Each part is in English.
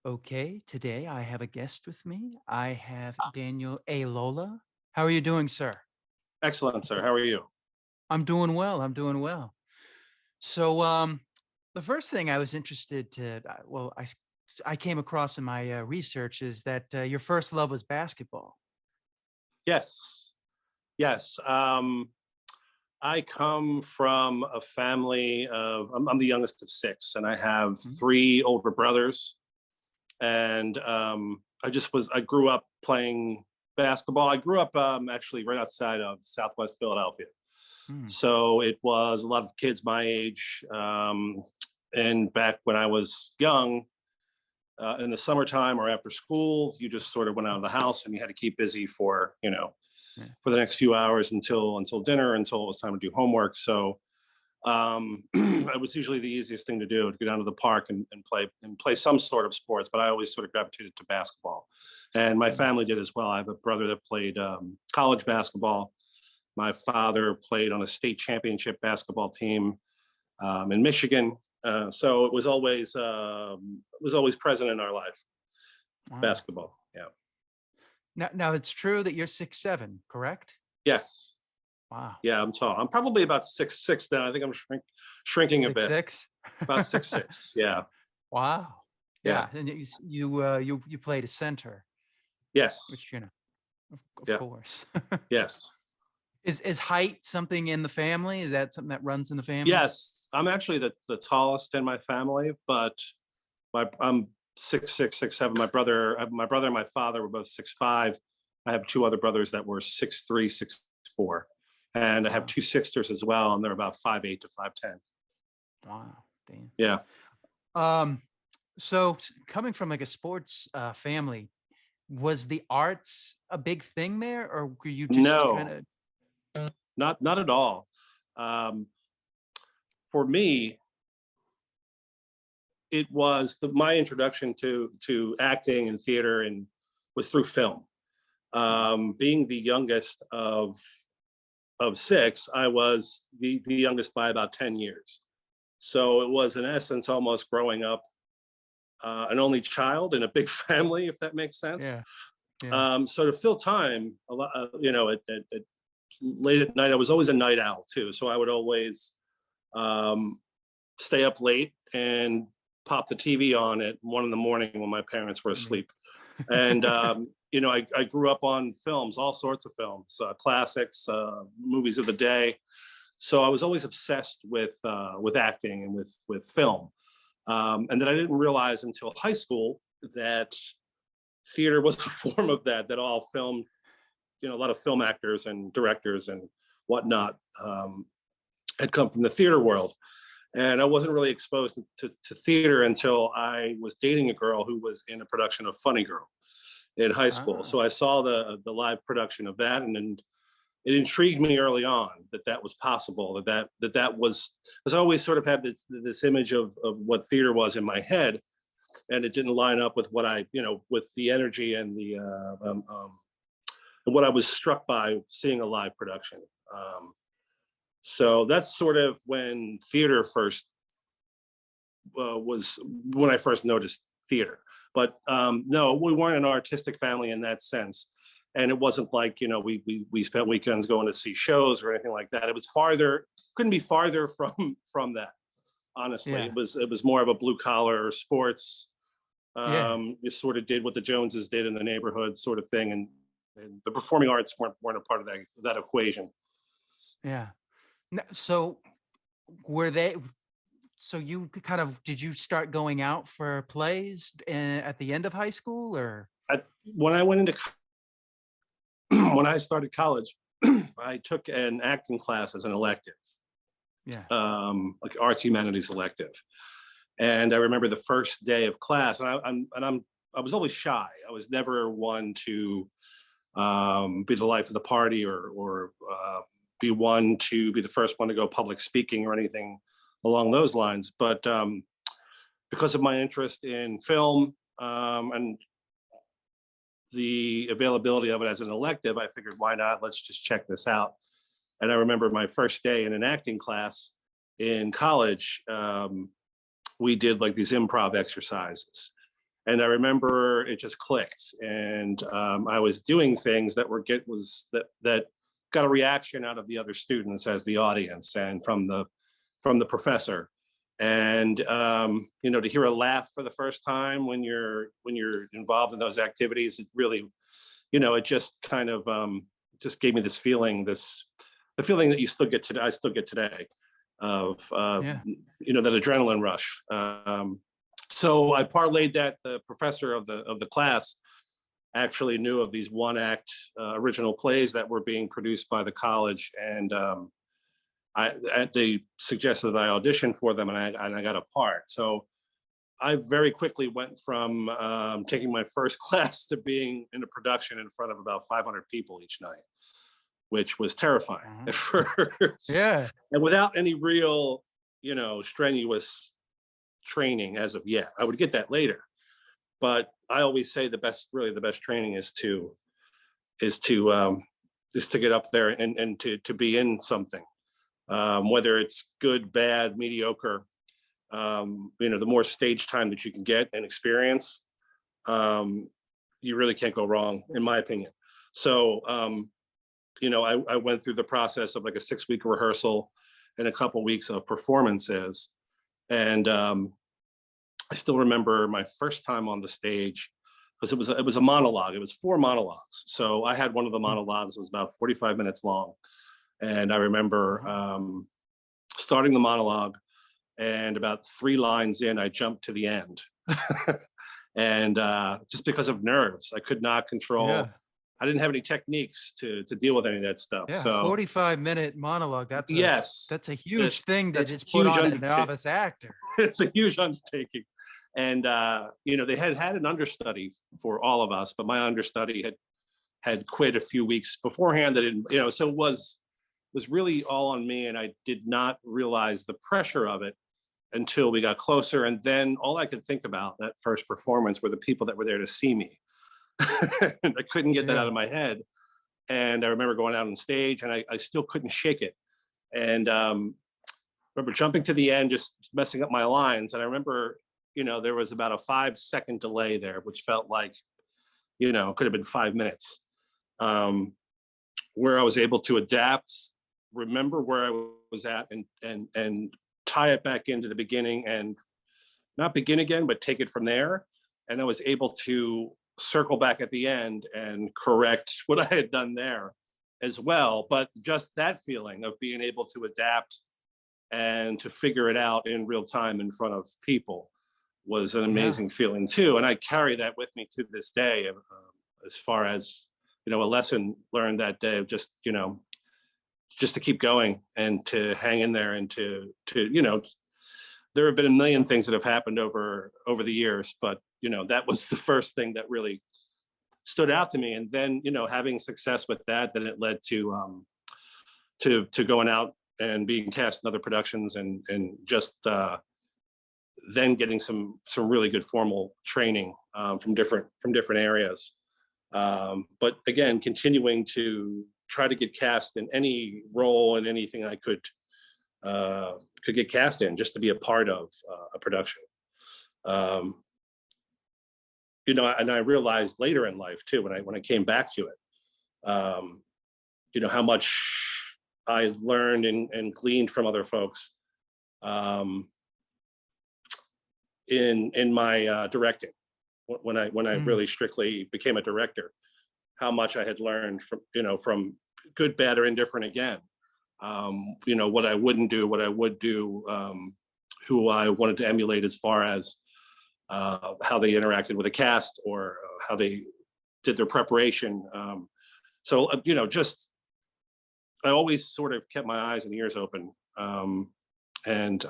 Okay, today I have a guest with me. I have Daniel Eilola. How are you doing, sir? Excellent, sir. How are you? I'm doing well. I'm doing well. So, the first thing I was interested to, I came across in my research is that your first love was basketball. Yes, yes. I come from a family of, I'm the youngest of six, and I have Mhm. three older brothers. And I grew up playing basketball. I grew up actually right outside of Southwest Philadelphia. Mm. So it was a lot of kids my age. And back when I was young, in the summertime or after school, you just sort of went out of the house and you had to keep busy for, Yeah. for the next few hours until dinner, until it was time to do homework. So it was usually the easiest thing to do to go down to the park and play some sort of sports. But I always sort of gravitated to basketball, and my Mm. family did as well. I have a brother that played college basketball. My father played on a state championship basketball team in Michigan. So it was always present in our life. Wow. Basketball. Yeah. Now it's true that you're 6'7", correct? Yes. Wow. Yeah. I'm tall. I'm probably about 6'6" now. I think I'm shrinking a Six bit. six. About 6'6". Yeah. Wow. Yeah. Yeah, and you played a center, Yes. which of Yeah. course. Yes. Is height something in the family? Is that something that runs in the family? Yes. I'm actually the tallest in my family, but I'm 6'6", 6'7". My brother and my father were both 6'5". I have two other brothers that were 6'3", 6'4", and I have Wow. two sisters as well, and they're about 5'8" to 5'10". Wow. Damn. Yeah. Um, coming from like a sports family, was the arts a big thing there, or were you just kind No, of not at all. Um, for me, it was my introduction to acting and theater and was through film. Being the youngest of six, I was the youngest by about 10 years. So it was in essence almost growing up an only child in a big family, if that makes sense. yeah, yeah. So to fill time, a lot, at late at night, I was always a night owl too. So I would always um, stay up late and pop the TV on at 1 in the morning when my parents were I mean, asleep. And I grew up on films, all sorts of films, classics, movies of the day. So I was always obsessed with acting and with film. And then I didn't realize until high school that theater was a form of that. That all film, a lot of film actors and directors and whatnot had come from the theater world. And I wasn't really exposed to theater until I was dating a girl who was in a production of Funny Girl in high school. ah, So I saw the live production of that, and it intrigued me early on that was possible. That was, because I always sort of had this image of what theater was in my head, and it didn't line up with what with the energy and the what I was struck by seeing a live production. So that's sort of when theater first was when I first noticed theater. But no, we weren't an artistic family in that sense, and it wasn't like we spent weekends going to see shows or anything like that. It was farther, couldn't be farther from that. Honestly, yeah, it was more of a blue collar sports. yeah, You sort of did what the Joneses did in the neighborhood, sort of thing, and the performing arts weren't a part of that equation. yeah. So were they? So you kind of did you start going out for plays at the end of high school, or When I went into when I started college, I took an acting class as an elective, yeah, like arts humanities elective. And I remember the first day of class, and I was always shy. I was never one to be the life of the party or be one to be the first one to go public speaking or anything along those lines. But because of my interest in film and the availability of it as an elective, I figured, why not? Let's just check this out. And I remember my first day in an acting class in college, we did like these improv exercises. And I remember it just clicked, and I was doing things that that got a reaction out of the other students as the audience, and from the professor. And you know, to hear a laugh for the first time when you're involved in those activities, it really, you know, it just kind of just gave me this feeling, the feeling that you still get today. I still get today, of Yeah. you know, that adrenaline rush. So I parlayed that. The professor of the class actually knew of these one act original plays that were being produced by the college, and they suggested that I audition for them, and I got a part. So I very quickly went from taking my first class to being in a production in front of about 500 people each night, which was terrifying Uh-huh. at first, Yeah. and without any real, you know, strenuous training as of yet. I would get that later, but I always say really the best training is is to to get up there and to be in something, whether it's good, bad, mediocre. You know, the more stage time that you can get and experience, you really can't go wrong, in my opinion. So, you know, I went through the process of like a 6-week rehearsal and a couple weeks of performances. And I still remember my first time on the stage, because it was a monologue. It was 4 monologues. So I had one of the monologues. It was about 45 minutes long. And I remember starting the monologue, and about 3 lines in, I jumped to the end. And just because of nerves, I could not control. Yeah. I didn't have any techniques to deal with any of that stuff. Yeah. So 45-minute monologue. yes, That's a huge thing to that's a just put huge on a undertaking. novice actor. It's a huge undertaking. And you know, they had an understudy for all of us, but my understudy had quit a few weeks beforehand. That didn't, you know, so it was really all on me, and I did not realize the pressure of it until we got closer. And then all I could think about that first performance were the people that were there to see me. And I couldn't get that out Yeah. of my head. And I remember going out on stage, and I still couldn't shake it. And remember jumping to the end, just messing up my lines. And I remember, you know, there was about a 5-second delay there, which felt like, you know, could have been 5 minutes, where I was able to adapt, remember where I was at, and tie it back into the beginning, and not begin again, but take it from there. And I was able to circle back at the end and correct what I had done there as well. But just that feeling of being able to adapt and to figure it out in real time in front of people was an Yeah. amazing feeling too. And I carry that with me to this day, as far as, you know, a lesson learned that day of just, you know, just to keep going and to hang in there, and to you know, there have been a million things that have happened over the years, but you know, that was the first thing that really stood out to me. And then, you know, having success with that, then it led to going out and being cast in other productions, and just then getting some really good formal training from different areas. But again, continuing to try to get cast in any role and anything I could get cast in, just to be a part of a production. You know, and I realized later in life too, when I came back to it, you know, how much I learned and gleaned from other folks in my directing, when I Mm. really strictly became a director, how much I had learned from, you know, from good, bad, or indifferent again. You know, what I wouldn't do, what I would do, who I wanted to emulate as far as how they interacted with a cast, or how they did their preparation. So, you know, just I always sort of kept my eyes and ears open, and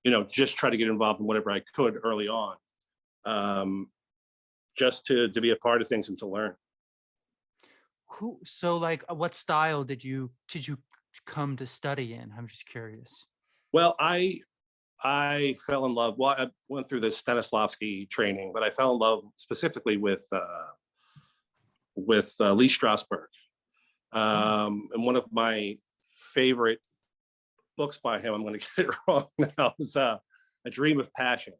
you know, just try to get involved in whatever I could early on, just to be a part of things and to learn. So like what style did you come to study in? I'm just curious. Well, I fell in love. Well, I went through the Stanislavski training, but I fell in love specifically with Lee Strasberg. Oh. And one of my favorite books by him, I'm going to get it wrong now, is A Dream of Passion,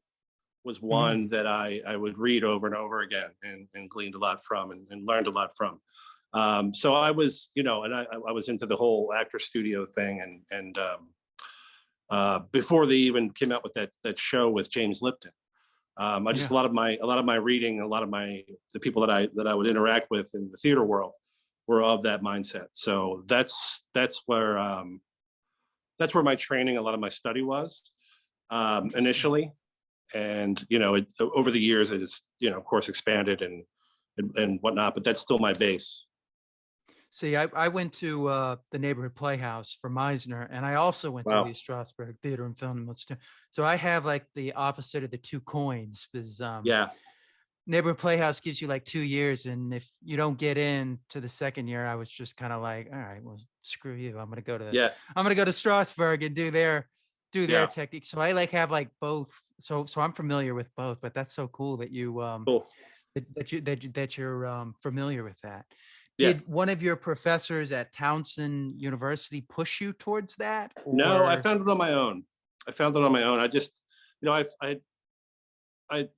was Mhm. one that I would read over and over again and gleaned a lot from and learned a lot from. So I was, and I was into the whole actor studio thing, and before they even came out with that show with James Lipton. I just Yeah. a lot of my reading, a lot of the people that I would interact with in the theater world were of that mindset. So that's where my training, a lot of my study was Interesting. initially, and over the years it has of course expanded and whatnot, but that's still my base. See, I went to the neighborhood Playhouse for Meisner, and I also went to Wow. Lee Strasberg Theater and Film Institute. So I have like the opposite of the two coins, because Yeah. neighborhood Playhouse gives you like 2 years, and if you don't get in to the second year, I was just kind of like, all right, well, screw you. Yeah. I'm gonna go to Strasberg and do their Yeah. technique. So I like have like both. So I'm familiar with both, but that's so cool that Cool. you're familiar with that. Did Yes. one of your professors at Townsend University push you towards that, No, I or found it on my own. I found it on my own. I just, I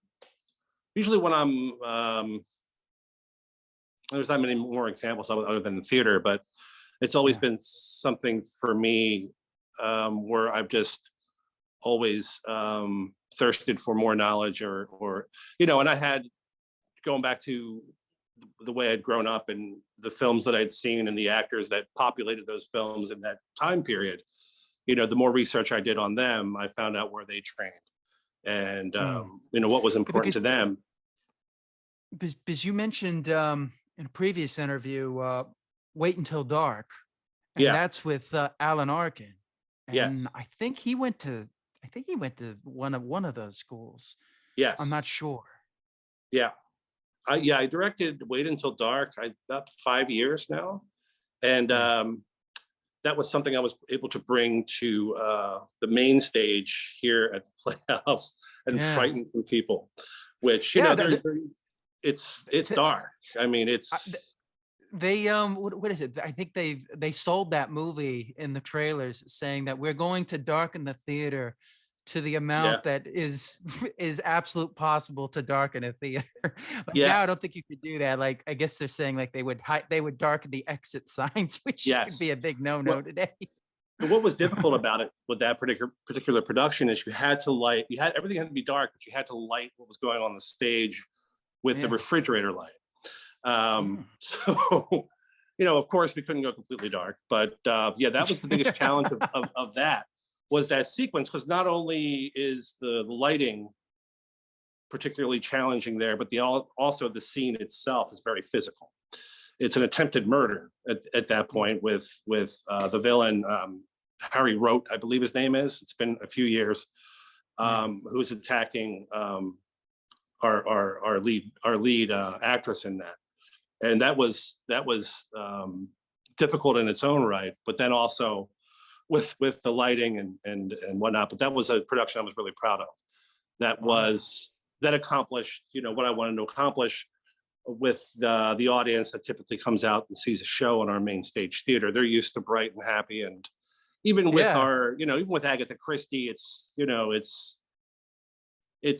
usually when there's not many more examples other than the theater, but it's always yeah, been something for me where I've just always thirsted for more knowledge, and I had, going back to the way I'd grown up and the films that I'd seen and the actors that populated those films in that time period, the more research I did on them, I found out where they trained and mm. what was Yeah, important to them. because you mentioned in a previous interview, "Wait Until Dark," and Yeah. that's with Alan Arkin, and Yes. I think he went to one of those schools. I'm Yes. not sure. Yeah. I directed Wait Until Dark. About 5 years now, and Yeah, that was something I was able to bring to the main stage here at the Playhouse and yeah, frighten some people. Which yeah. it's Th- dark. I mean, I- they what is it? I think they sold that movie in the trailers saying that we're going to darken the theater to the yeah, amount that is absolute possible to darken a theater. Like yeah, now I don't think you could do that. Like I guess they're saying like they would darken the exit signs, which could be yes. a big no-no What today. what was difficult about it with that particular production is everything had to be dark, but you had to light what was going on the stage with the Yeah. refrigerator light. Mm. So, of course, we couldn't go completely dark, but yeah, that was the biggest challenge of that, was that sequence, because not only is the lighting particularly challenging there, but also the scene itself is very physical. It's an attempted murder at that Yeah. point with the villain, Harry Rote, I believe his name is. It's been a few years. Yeah. Who's attacking our lead actress in that, and that was difficult in its own right. But then also with the lighting and whatnot. But that was a production I was really proud of. Wow. That accomplished what I wanted to accomplish with the audience that typically comes out and sees a show in our main stage theater. They're used to bright and happy, and even with Yeah. our even with Agatha Christie, it's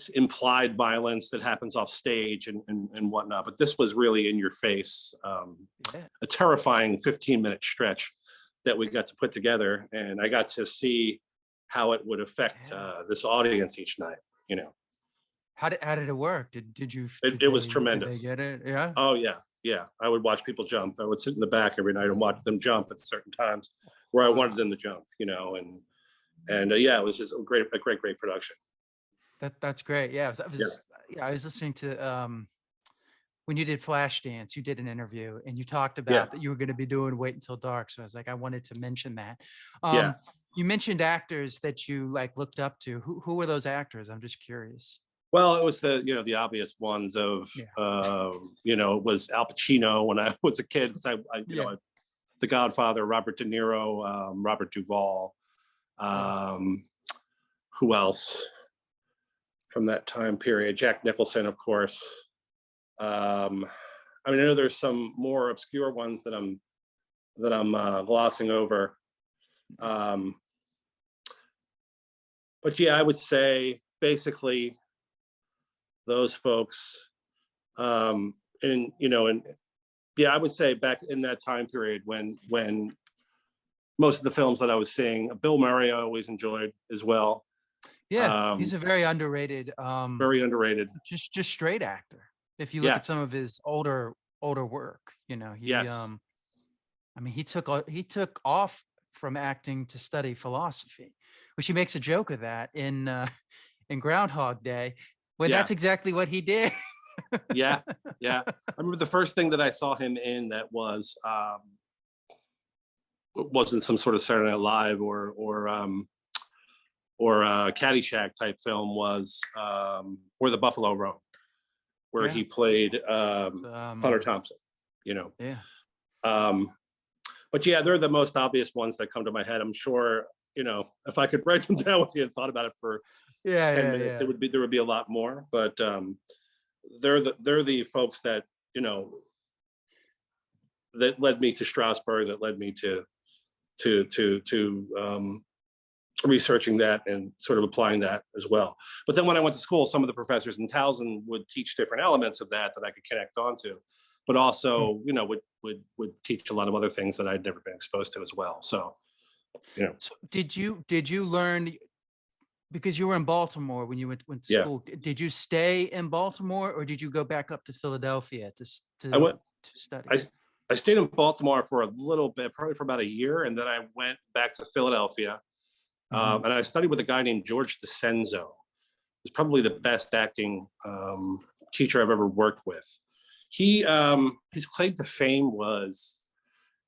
implied violence that happens off stage and whatnot. But this was really in your face, Yeah. a terrifying 15-minute stretch that we got to put together, and I got to see how it would affect Yeah. this audience each night. You know, How did it work? Did you it, did it was they tremendous. get it? Yeah. Oh yeah, yeah. I would watch people jump. I would sit in the back every night and watch them jump at certain times where I wanted Wow. them to jump. And yeah, it was just a great production. That's great. Yeah, Yeah, yeah, I was listening to when you did Flashdance, you did an interview and you talked yeah, about that you were going to be doing Wait Until Dark. So I was like, I wanted to mention that. yeah. You mentioned actors that you like looked up to. Who were those actors? I'm just curious. Well, it was the obvious ones of Yeah. it was Al Pacino when I was a kid, because Yeah. The Godfather, Robert De Niro, Robert Duvall. Yeah. Um, who else from that time period? Jack Nicholson, of course. Um, I mean, I know there's some more obscure ones that I'm glossing over. Um, but yeah, I would say basically those folks. And you know, and yeah, I would say back in that time period when most of the films that I was seeing, Bill Murray I always enjoyed as well. Yeah, he's Um, a very underrated, very underrated. just straight actor. If you look at some Yes, of his older work, you know, yes, I mean, he took off from acting to study philosophy, which he makes a joke of that in in Groundhog Day, when yeah, that's exactly what he did. yeah, yeah. I remember the first thing that I saw him in that wasn't some sort of Saturday Night Live or Caddyshack type film was Where the Buffalo Roam, where Yeah. he played Hunter Um, Thompson. You know, yeah. um, but yeah, they're the most obvious ones that come to my head. I'm sure, you know, if I could write them down if you had thought about it for Yeah, 10 yeah, minutes, yeah. there would be a lot more. But they're the folks that, you know, that led me to Strasbourg, that led me to researching that and sort of applying that as well. But then when I went to school, some of the professors in Towson would teach different elements of that that I could connect onto, but Hmm. also, you know, would teach a lot of other things that I'd never been exposed to as well. So, you know, So did you learn, because you were in Baltimore when you went to yeah, school? Did you stay in Baltimore, or did you go back up to Philadelphia I went, to study? I, I stayed in Baltimore for a little bit, probably for about a year. And then I went back to Philadelphia. Hmm. And I studied with a guy named George DeCenzo. He's probably the best acting teacher I've ever worked with. His claim to fame was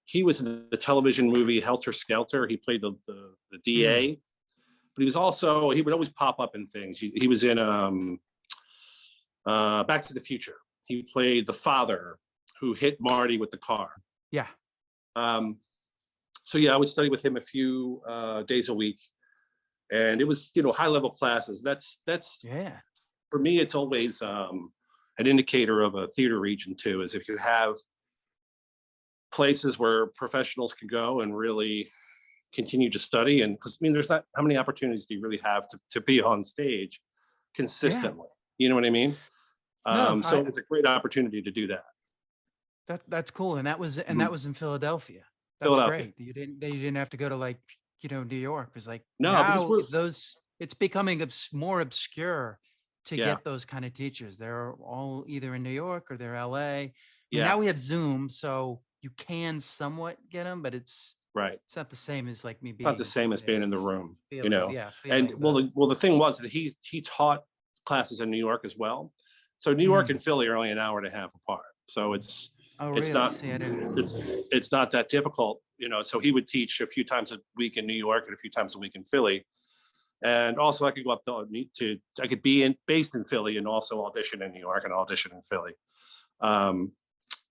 he was in the television movie Helter Skelter. He played the Mm. DA, but he was also he would always pop up in things. He was in Back to the Future. He played the father who hit Marty with the car. Yeah. Um, so yeah, I would study with him a few days a week, and it was, you know, high level classes. That's Yeah. for me. It's always an indicator of a theater region too. Is if you have places where professionals can go and really continue to study, and because I mean, there's not how many opportunities do you really have to be on stage Yeah. consistently? You know what I mean? No, So it was a great opportunity to do that. that's cool. And that Mhm. was in Philadelphia. That's Philadelphia. great. You didn't have to go to, like, you know, New York. It's like No, because now we're those it's becoming more obscure to yeah, get those kind of teachers. They're all either in New York or they're LA. I mean, yeah, now we have Zoom, so you can somewhat get them, but right. it's not the same as like me It's not the being same as being there, in the room, you feeling, know. yeah, And feeling the. well, the thing was that he taught classes in New York as well. So New York Mm. and Philly are only an hour and a half apart. So Oh, it's really? not See, I didn't know. it's not that difficult, you know. So he would teach a few times a week in New York and a few times a week in Philly. And also I could go up to I could be based in Philly and also audition in New York and audition in Philly. Um,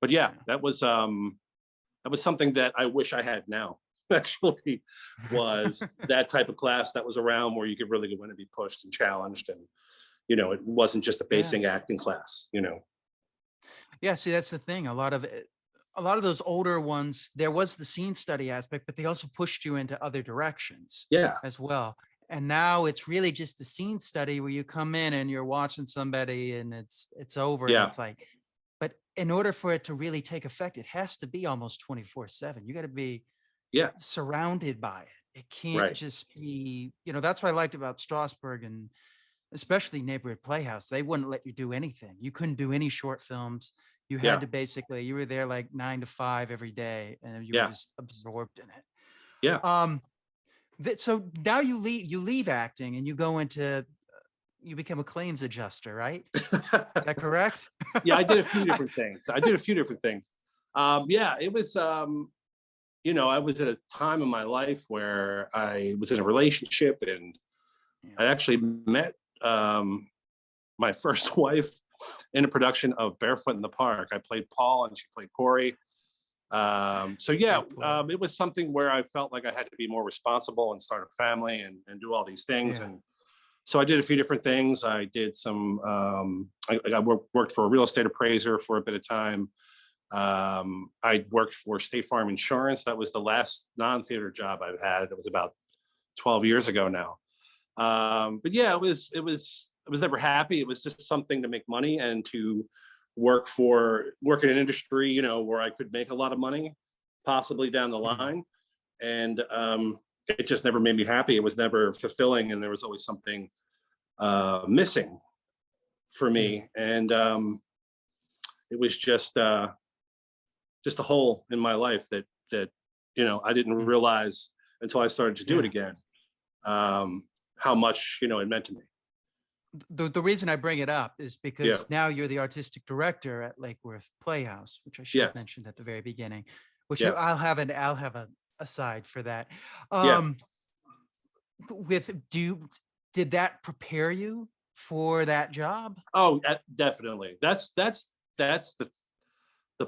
but yeah, that was something that I wish I had now. Actually, was that type of class that was around where you could really go in and be pushed and challenged, and you know, it wasn't just a Yeah. basic acting class. You know, Yeah, see, that's the thing. A lot of those older ones, there was the scene study aspect, but they also pushed you into other directions yeah, as well. And now it's really just the scene study where you come in and you're watching somebody and it's over and yeah, it's like, but in order for it to really take effect, it has to be almost 24/7. You got to be yeah, surrounded by it. It can't right, just be, you know, that's what I liked about Strasbourg and especially Neighborhood Playhouse. They wouldn't let you do anything. You couldn't do any short films. You had yeah, to basically, you were there like 9 to 5 every day, and you were yeah, just absorbed in it. yeah. Um, so now you leave acting and you go into, you become a claims adjuster, right? Is that correct? Yeah, I did a few I- different things. I did a few different things. Yeah, it was. You know, I was at a time in my life where I was in a relationship, and yeah. I actually met my first wife in a production of Barefoot in the Park. I played Paul and she played Corey. So yeah, Great play. it was something where I felt like I had to be more responsible and start a family and do all these things. Yeah. And so I did a few different things. I did some, I worked for a real estate appraiser for a bit of time. I worked for State Farm Insurance. That was the last non-theater job I've had. It was about 12 years ago now. But yeah, it was was never happy. It was just something to make money and to work in an industry, you know, where I could make a lot of money, possibly down the Mhm. line. And it just never made me happy. It was never fulfilling, and there was always something missing for Yeah. me. And it was just a hole in my life that you know I didn't Mm. realize until I started to do it Yeah. again. How much, you know, it meant to me. The reason I bring it up is Yeah. because now you're the artistic director at Lake Worth Playhouse, which I should have Yes. mentioned at the very beginning, which Yeah. I'll have a aside for that. Yeah. Um, with do you did that prepare you for that job? Oh, definitely. That's the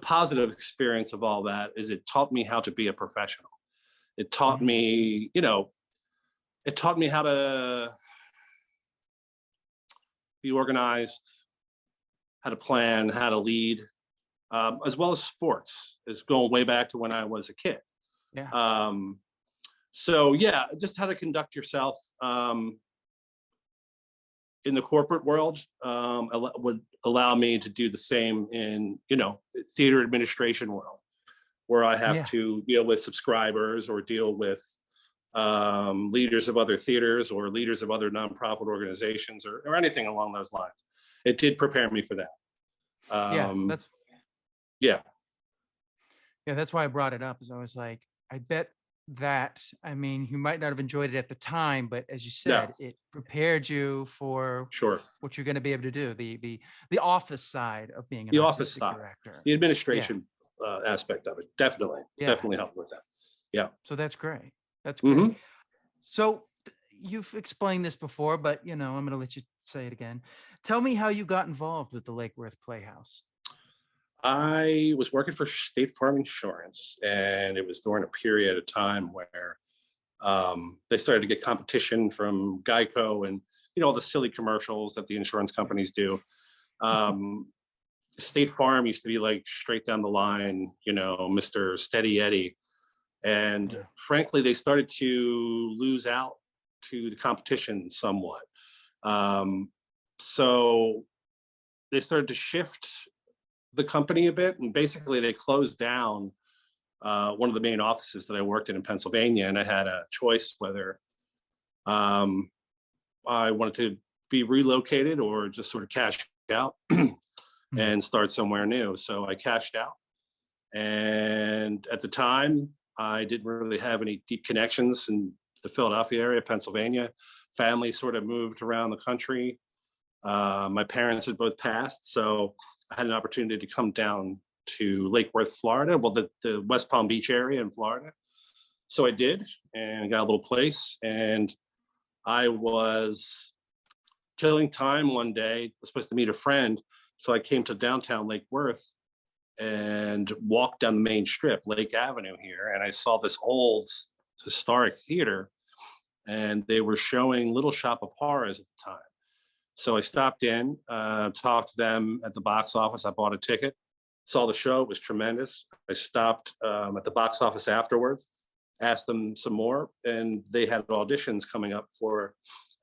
positive experience of all that is it taught me how to be a professional. It taught Mhm. me, you know, it taught me how to be organized, how to plan, how to lead, as well as sports. Is going way back to when I was a kid. Yeah. Um, so yeah, just how to conduct yourself in the corporate world would allow me to do the same in, you know, theater administration world, where I have Yeah. to deal with subscribers or deal with leaders of other theaters or leaders of other nonprofit organizations or anything along those lines. It did prepare me for that. Yeah. Um, That's yeah, Yeah, that's why I brought it up, is I was like, I bet that, I mean, you might not have enjoyed it at the time, but as you no, said, it prepared you for sure. what you're going to be able to do, the office side of being an The office artistic side, director. the Yeah. administration aspect of it, definitely, Yeah. definitely helped with that. Yeah. So that's great. That's great. Hmm. So you've explained this before, but I'm going to let you say it again. Tell me how you got involved with the Lake Worth Playhouse. I was working for State Farm Insurance, and it was during a period of time where they started to get competition from Geico and, you know, all the silly commercials that the insurance companies do. Um, State Farm used to be like straight down the line, you know, Mr. Steady Eddie. And Yeah. frankly, they started to lose out to the competition somewhat. Um, so they started to shift the company a bit, and basically they closed down one of the main offices that I worked in Pennsylvania, and I had a choice whether um, I wanted to be relocated or just sort of cash out Mm. and start somewhere new. So I cashed out, and at the time, I didn't really have any deep connections in the Philadelphia area, Pennsylvania. Family sort of moved around the country. My parents had both passed, so I had an opportunity to come down to Lake Worth, Florida, well, the West Palm Beach area in Florida. So I did, and got a little place. And I was killing time one day. I was supposed to meet a friend, so I came to downtown Lake Worth and walked down the main strip, Lake Avenue here, and I saw this old historic theater, and they were showing Little Shop of Horrors at the time. So I stopped in, talked to them at the box office. I bought a ticket, saw the show. It was tremendous. I stopped at the box office afterwards, asked them some more, and they had auditions coming up for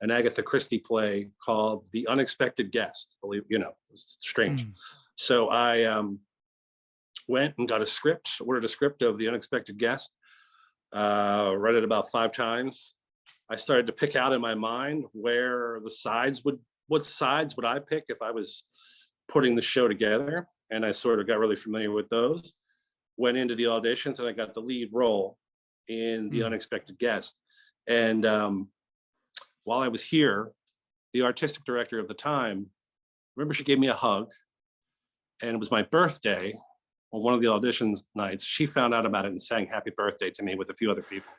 an Agatha Christie play called The Unexpected Guest. Believe, you know, it was strange. Mm. So I went and got a script, ordered a script of The Unexpected Guest, read it about 5 times. I started to pick out in my mind where the sides would, what sides would I pick if I was putting the show together. And I sort of got really familiar with those. Went into the auditions, and I got the lead role in The Mm. Unexpected Guest. And while I was here, the artistic director of the time, remember, she gave me a hug, and it was my birthday on one of the auditions nights. She found out about it and sang happy birthday to me with a few other people.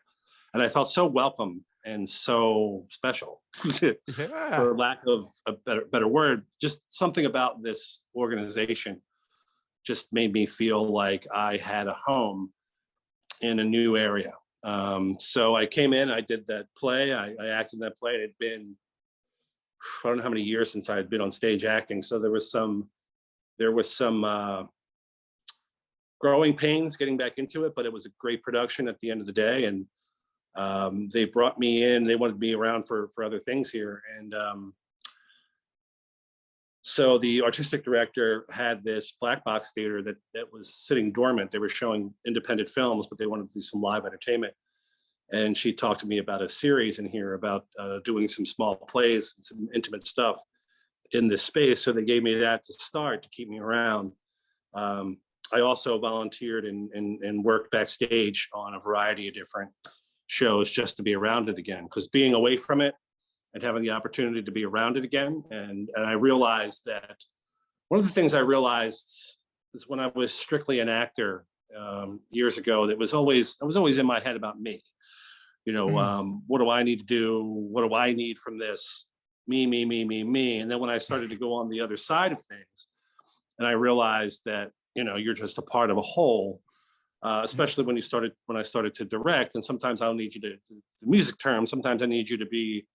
And I felt so welcome and so special, Yeah. for lack of a better word. Just something about this organization just made me feel like I had a home in a new area. So I came in, I did that play, I acted in that play. It had been, I don't know how many years since I had been on stage acting. So there was some growing pains getting back into it, but it was a great production at the end of the day. And they brought me in. They wanted me around for other things here, and So the artistic director had this black box theater that was sitting dormant. They were showing independent films, but they wanted to do some live entertainment. And she talked to me about a series in here about doing some small plays and some intimate stuff in this space. So they gave me that to start to keep me around. I also volunteered and worked backstage on a variety of different shows just to be around it again, because being away from it and having the opportunity to be around it again. And I realized that one of the things I realized is when I was strictly an actor years ago, I was always in my head about me. What do I need to do? What do I need from this? Me, me, me, me, me. And then when I started to go on the other side of things, and I realized that, you're just a part of a whole, especially when I started to direct. And sometimes I'll need you to music terms. Sometimes I need you to be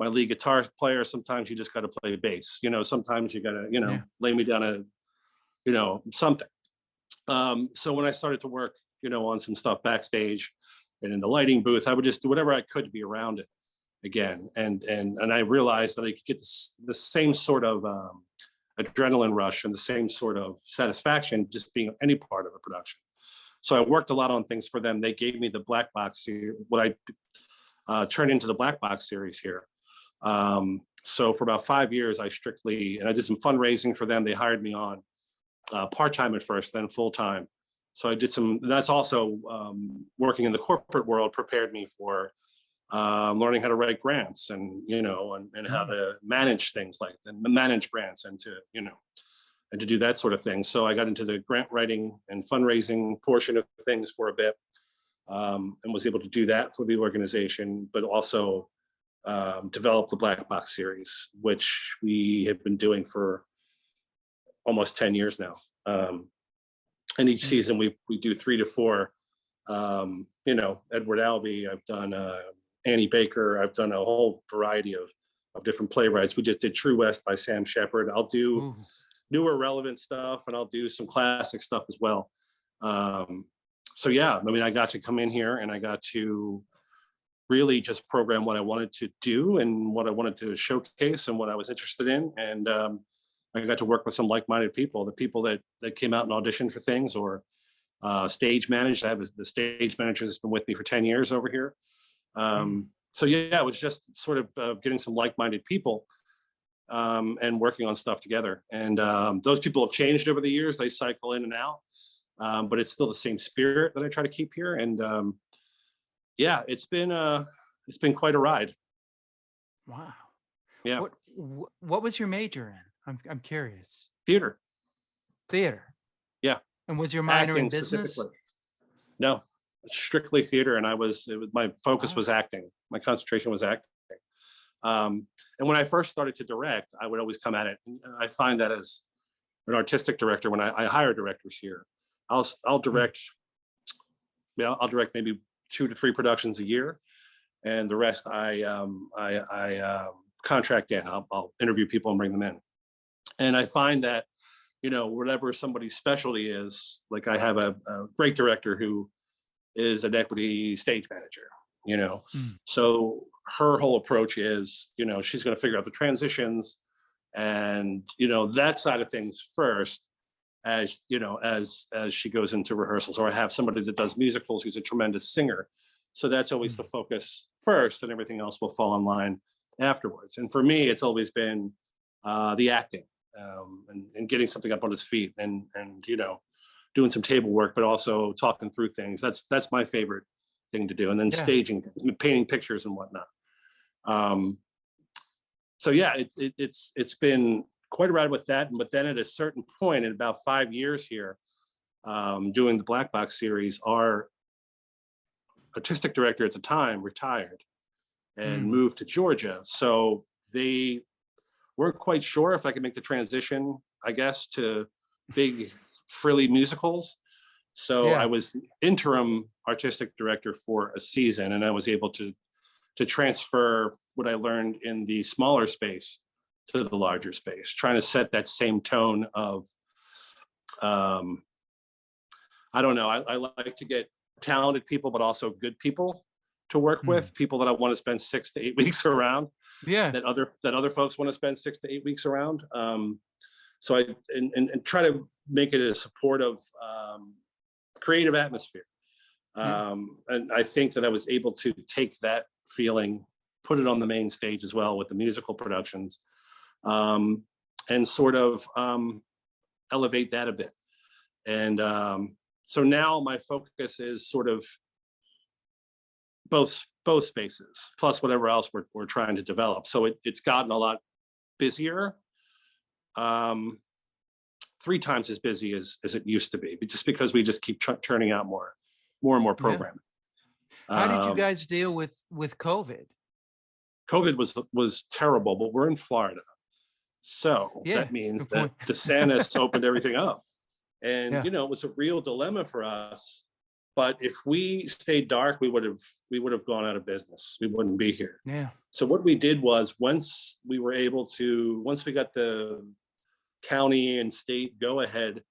my lead guitar player. Sometimes you just got to play bass. Sometimes you got to, lay me down something. So when I started to work, on some stuff backstage and in the lighting booth, I would just do whatever I could to be around it again. And I realized that I could get the same sort of adrenaline rush and the same sort of satisfaction just being any part of a production. So I worked a lot on things for them. They gave me the black box, what I turned into the black box series here. So for about 5 years, I did some fundraising for them. They hired me on part-time at first, then full-time. So I did that's also working in the corporate world prepared me for learning how to write grants and how to manage things manage grants and to do that sort of thing. So I got into the grant writing and fundraising portion of things for a bit, and was able to do that for the organization, but also develop the Black Box series, which we have been doing for almost 10 years now. And each season we do 3 to 4. Edward Albee, I've done Annie Baker, I've done a whole variety of different playwrights. We just did True West by Sam Shepard. I'll do newer relevant stuff, and I'll do some classic stuff as well. So yeah, I got to come in here and I got to really just program what I wanted to do and what I wanted to showcase and what I was interested in. And I got to work with some like-minded people, the people that came out and auditioned for things or stage managed. I have the stage manager that's been with me for 10 years over here. So yeah, it was just sort of getting some like-minded people and working on stuff together. And those people have changed over the years. They cycle in and out, but it's still the same spirit that I try to keep here. And yeah, it's been quite a ride. Wow. Yeah. What was your major in? I'm curious. Theater. Yeah. And was your minor in business? No, strictly theater. And my focus was acting. My concentration was acting. And when I first started to direct, I would always come at it. And I find that as an artistic director, when I hire directors here, I'll direct. Yeah, I'll direct maybe 2 to 3 productions a year, and the rest I contract in. I'll interview people and bring them in. And I find that, whatever somebody's specialty is, like I have a great director who is an equity stage manager, so her whole approach is, she's going to figure out the transitions and, that side of things first as she goes into rehearsals. Or I have somebody that does musicals who's a tremendous singer. So that's always the focus first, and everything else will fall in line afterwards. And for me, it's always been the acting and getting something up on its feet and doing some table work, but also talking through things. That's my favorite thing to do. And then staging things, painting pictures and whatnot. So yeah, it's been quite a ride with that. But then at a certain point, in about 5 years here, doing the Black Box series, our artistic director at the time retired and moved to Georgia. So they weren't quite sure if I could make the transition, I guess, to big frilly musicals. So I was interim artistic director for a season, and I was able to transfer what I learned in the smaller space to the larger space, trying to set that same tone of, I don't know, I like to get talented people, but also good people to work with, people that I want to spend 6 to 8 weeks around. That other folks want to spend 6 to 8 weeks around. So and try to make it a supportive, creative atmosphere. Yeah. And I think that I was able to take that feeling, put it on the main stage as well with the musical productions, and sort of elevate that a bit. And so now my focus is sort of both spaces, plus whatever else we're trying to develop. So it's gotten a lot busier, 3 times as busy as it used to be, just because we just keep churning out more and more Yeah. programming. How did you guys deal with COVID? COVID was terrible, but we're in Florida, so Yeah, that means good that point. DeSantis opened everything up, and Yeah. it was a real dilemma for us. But if we stayed dark, we would have gone out of business. We wouldn't be here. Yeah. So what we did was, once we got the county and state go ahead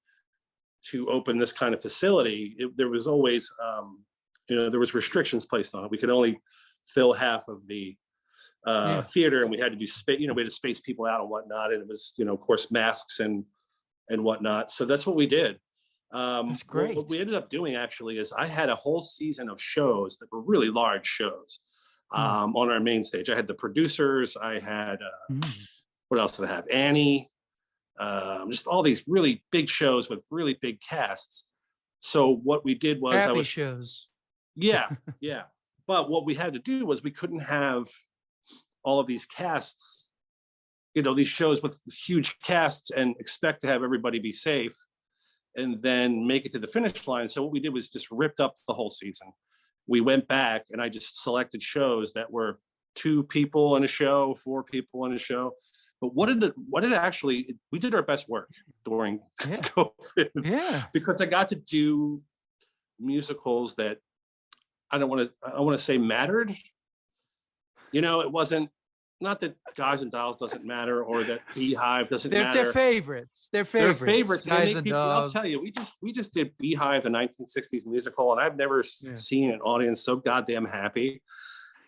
to open this kind of facility, there was always, there was restrictions placed on it. We could only fill half of the Yeah. theater, and we had to do space. We had to space people out and whatnot, and it was, of course, masks and whatnot. So that's what we did. That's great. What we ended up doing actually is I had a whole season of shows that were really large shows on our main stage. I had the producers. I had what else did I have? Annie. Just all these really big shows with really big casts. So what we did was Happy shows. Yeah. But what we had to do was we couldn't have all of these casts, these shows with huge casts and expect to have everybody be safe and then make it to the finish line. So what we did was just ripped up the whole season. We went back and I just selected shows that were 2 people in a show, 4 people in a show. But we did our best work during COVID. Yeah. Because I got to do musicals that I want to say mattered. It wasn't, not that Guys and Dolls doesn't matter or that Beehive doesn't matter. They're favorites. They're favorites. Guys and Dolls. I'll tell you, we just did Beehive, the 1960s musical, and I've never seen an audience so goddamn happy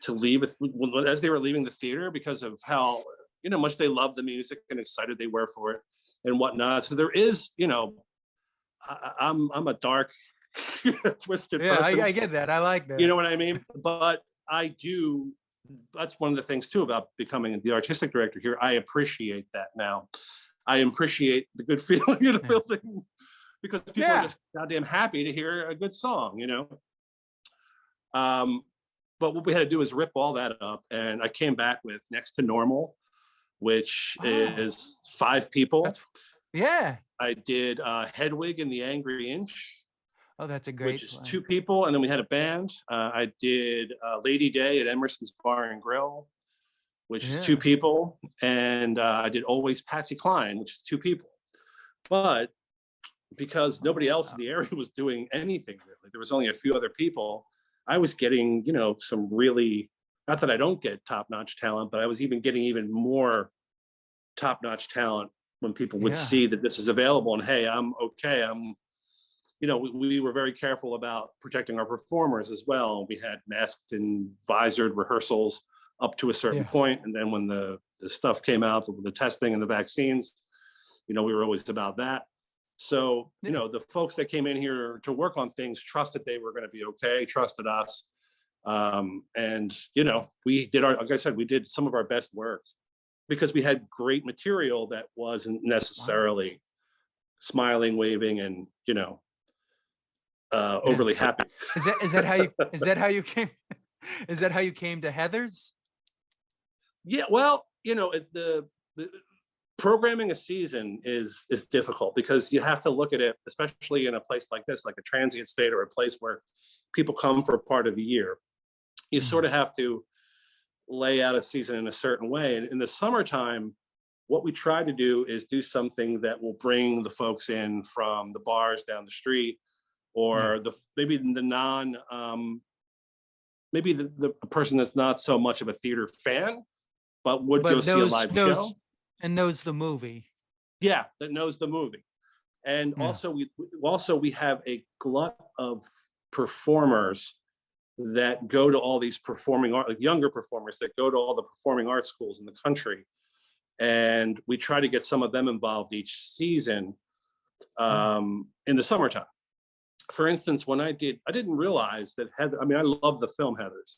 to leave as they were leaving the theater because of how much they loved the music and excited they were for it and whatnot. So there is, I'm a dark, twisted person. I get that. I like that. You know what I mean? But that's one of the things too about becoming the artistic director here. I appreciate that now. I appreciate the good feeling in the building because people are just goddamn happy to hear a good song, But what we had to do is rip all that up. And I came back with Next to Normal, which is 5 people. I did Hedwig and the Angry Inch. Oh, that's a great Which is 2 people, and then we had a band. I did Lady Day at Emerson's Bar and Grill, which is 2 people, and I did Always Patsy Cline, which is 2 people. But because nobody else in the area was doing anything really, there was only a few other people. I was getting, some really, not that I don't get top-notch talent, but I was getting more top-notch talent when people would see that this is available and hey, I'm okay. We were very careful about protecting our performers as well. We had masked and visored rehearsals up to a certain point. And then when the stuff came out, the testing and the vaccines, we were always about that. So, the folks that came in here to work on things trusted they were going to be okay, trusted us. And, we did like I said, we did some of our best work because we had great material that wasn't necessarily smiling, waving, and, overly happy. Is that how you came to Heather's? Yeah, well, the programming a season is difficult because you have to look at it, especially in a place like this, like a transient state or a place where people come for a part of the year. You sort of have to lay out a season in a certain way. And in the summertime, what we try to do is do something that will bring the folks in from the bars down the street, or maybe the person that's not so much of a theater fan, but would go see a live show and knows the movie. Yeah, that knows the movie. And also we have a glut of performers that go to all these performing art, like younger performers that go to all the performing arts schools in the country. and we try to get some of them involved each season in the summertime. For instance, when I didn't realize that Heather. I mean, I love the film Heathers.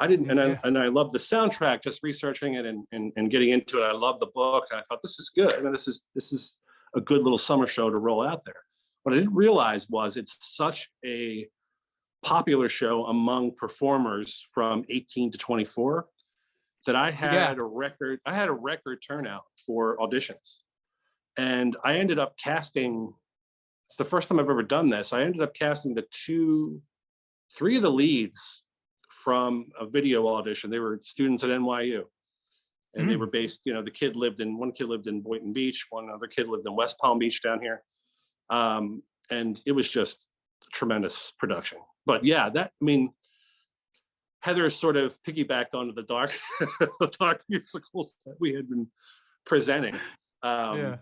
I didn't, and I love the soundtrack. Just researching it and getting into it, I love the book. And I thought this is good. I mean, this is a good little summer show to roll out there. What I didn't realize was it's such a popular show among performers from 18 to 24 that I had a record turnout for auditions. And I ended up casting, it's the first time I've ever done this. I ended up casting three of the leads from a video audition. They were students at NYU. And they were based, one kid lived in Boynton Beach, one other kid lived in West Palm Beach down here. And it was just tremendous production. But yeah, Heather sort of piggybacked onto the dark musicals that we had been presenting. Well,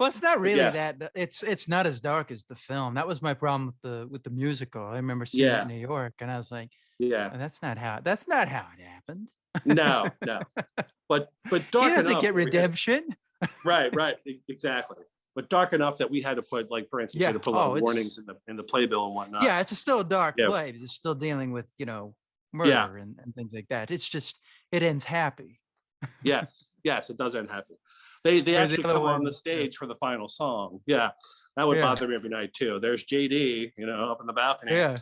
it's not really that. It's not as dark as the film. That was my problem with the musical. I remember seeing it in New York, and I was like, that's not how it happened. No. But dark he doesn't enough. Get redemption. Right, exactly. But dark enough that we had to put, like, for instance, we had to put a lot of warnings in the playbill and whatnot. Yeah, it's still a dark play. It's still dealing with murder and things like that. It's just it ends happy. Yes, it does end happy. They actually come on the stage for the final song. Yeah, that would bother me every night too. There's JD, up in the balcony,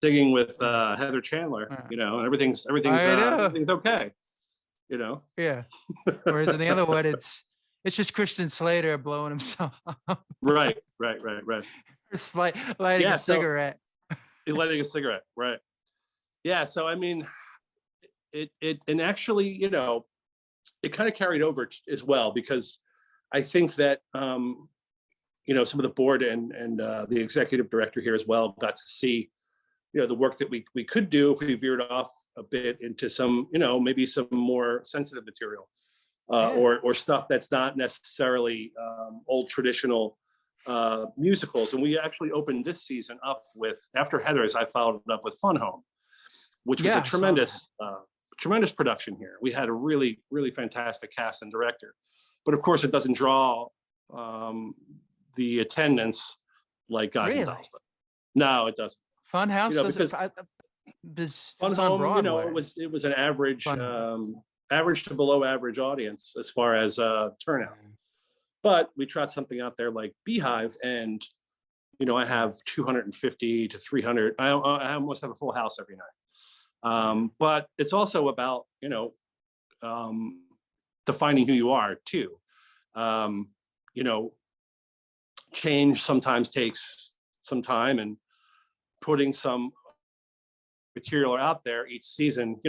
singing with Heather Chandler. And everything's okay. Yeah. Whereas in the other one, it's just Christian Slater blowing himself up. Right. It's like lighting a cigarette. Lighting a cigarette, right? Yeah. So I mean, it and actually, it kind of carried over as well, because I think that some of the board and the executive director here as well got to see the work that we could do if we veered off a bit into some maybe some more sensitive material or stuff that's not necessarily old traditional musicals. And we actually opened this season up with, after Heathers, I followed it up with Fun Home, which was a tremendous production here. We had a really, really fantastic cast and director, but of course it doesn't draw the attendance like Guys and Dolls does. No, it doesn't. Funhouse Fun Home, it was an average to below average audience as far as turnout. But we tried something out there like Beehive, and I have 250 to 300. I almost have a full house every night. But it's also about defining who you are too. Change sometimes takes some time, and putting some material out there each season,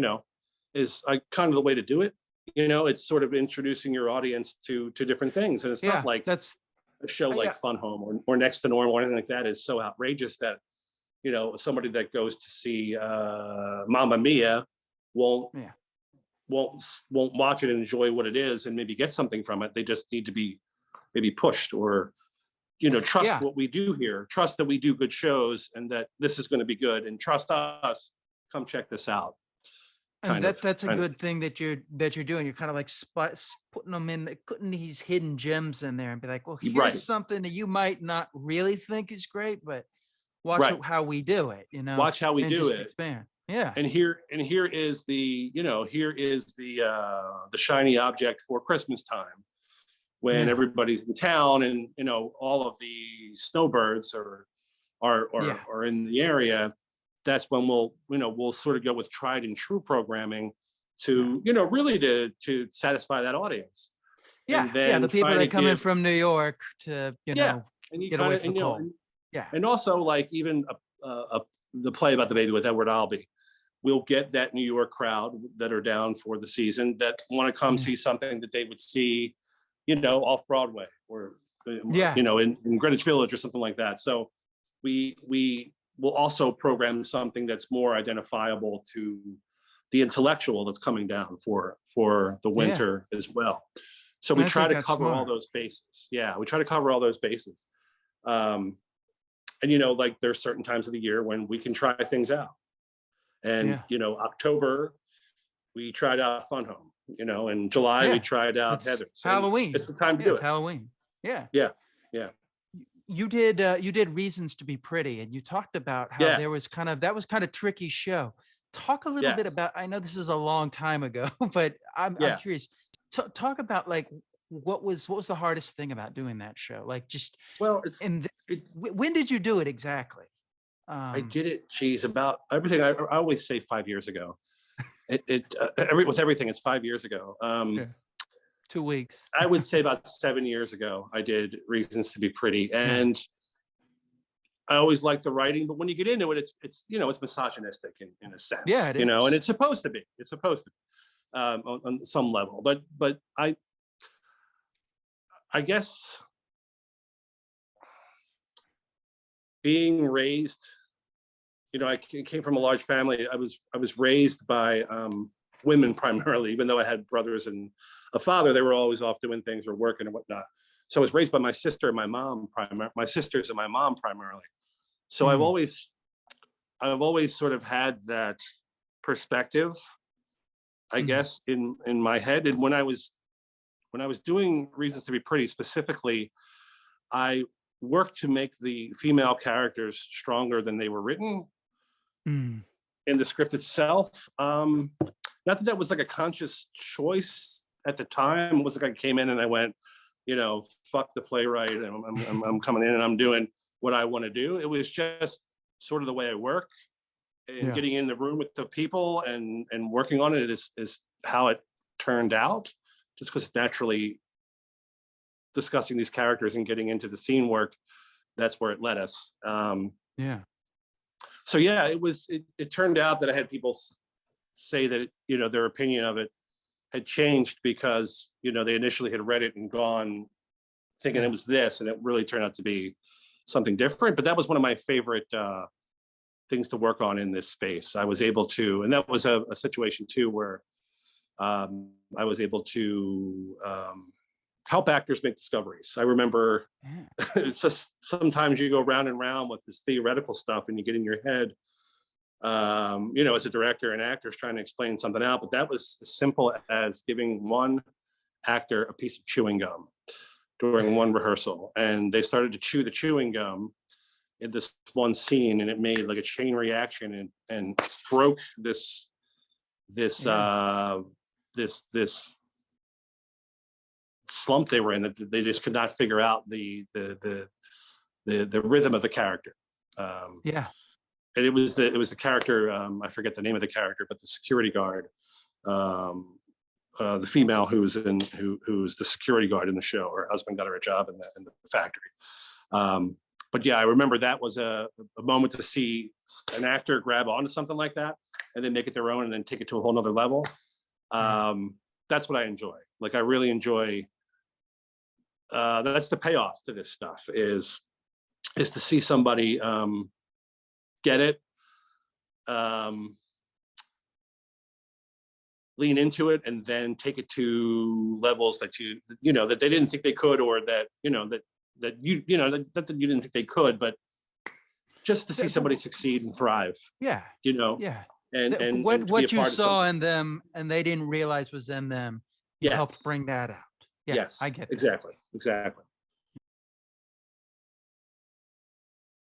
is kind of the way to do it. It's sort of introducing your audience to different things, and it's not like that's a show like Fun Home or Next to Normal or anything like that is so outrageous that somebody that goes to see Mamma Mia won't watch it and enjoy what it is and maybe get something from it. They just need to be maybe pushed or trust what we do here, trust that we do good shows and that this is going to be good, and trust us, come check this out. And that's a good thing that you're doing. You're kind of like putting these hidden gems in there and be like, well, here's something that you might not really think is great, but watch how we do it. Watch how we do it. Expand. Yeah. And here is the shiny object for Christmas time, when everybody's in town and all of the snowbirds are in the area. That's when we'll sort of go with tried and true programming to really to satisfy that audience. The people that come in from New York to get away from the cold. And also, like, even the play about the baby with Edward Albee, we'll get that New York crowd that are down for the season that want to come see something that they would see off Broadway or in Greenwich Village or something like that. So we will also program something that's more identifiable to the intellectual that's coming down for the winter as well. So we try to cover all those bases. Yeah, we try to cover all those bases. And like there's certain times of the year when we can try things out. And October, we tried out Fun Home. You know, in July we Yeah. tried out It's Heather's. And Halloween. it's the time to Yeah, do it's it. Halloween. Yeah. Yeah, yeah, You did Reasons to Be Pretty, and you talked about how yeah, there was that was kind of tricky show. Talk a little bit yes, about, I know this is a long time ago, but I'm yeah. curious. Talk about like what was the hardest thing about doing that show? Like just Well, it's and it. when did you do it exactly? I Um, did it. Geez, about everything. I always say 5 years ago. With everything, it's 5 years ago. yeah, 2 weeks. I would say about 7 years ago, I did Reasons to Be Pretty, Yeah, and I always liked the writing. But when you get into it, it's you know, it's misogynistic in a yeah, sense, it you know, and is. it's supposed to be. It's supposed to be on some level. But I guess being raised, you know, I came from a large family. I was raised by women primarily, even though I had brothers and a father. They were always off doing things or working and whatnot. So I was raised by my sister and my mom, my sisters and my mom primarily. So Mm, I've always sort of had that perspective, I mm, guess, in my head. And when I was doing Reasons to Be Pretty specifically, I worked to make the female characters stronger than they were written mm. in the script itself. Not that that was like a conscious choice at the time. It wasn't like I came in and I went, you know, fuck the playwright, and I'm coming in and I'm doing what I want to do. It was just sort of the way I work, and Yeah, getting in the room with the people and working on it is how it turned out. Just because naturally discussing these characters and getting into the scene work, that's where it led us. yeah, So yeah, it turned out that I had people say that, you know, their opinion of it had changed because, you know, they initially had read it and gone thinking it yeah. was this, and it really turned out to be something different. But that was one of my favorite things to work on in this space. I was able to, and that was a situation too where I was able to help actors make discoveries. I remember Yeah. it's just sometimes you go round and round with this theoretical stuff and you get in your head, you know, as a director and actors trying to explain something out. But that was as simple as giving one actor a piece of chewing gum during one rehearsal, and they started to chew the chewing gum in this one scene, and it made like a chain reaction and broke this Yeah. this slump they were in, that they just could not figure out the rhythm of the character. Yeah. And it was the character, I forget the name of the character, but the security guard, the female who's the security guard in the show. Her husband got her a job in the factory. But yeah, I remember that was a moment to see an actor grab onto something like that and then make it their own and then take it to a whole nother level. Yeah. That's what I enjoy. Like I really enjoy. That's the payoff to this stuff is to see somebody get it, lean into it, and then take it to levels that you know that they didn't think they could, or that you know that you know that you didn't think they could, but just to see somebody The succeed and thrive, Yeah, you know, yeah. and to be a What you part of saw something. in them and they didn't realize was in them, you helped Yes, bring that out. Yeah, I yes, get that. exactly, exactly.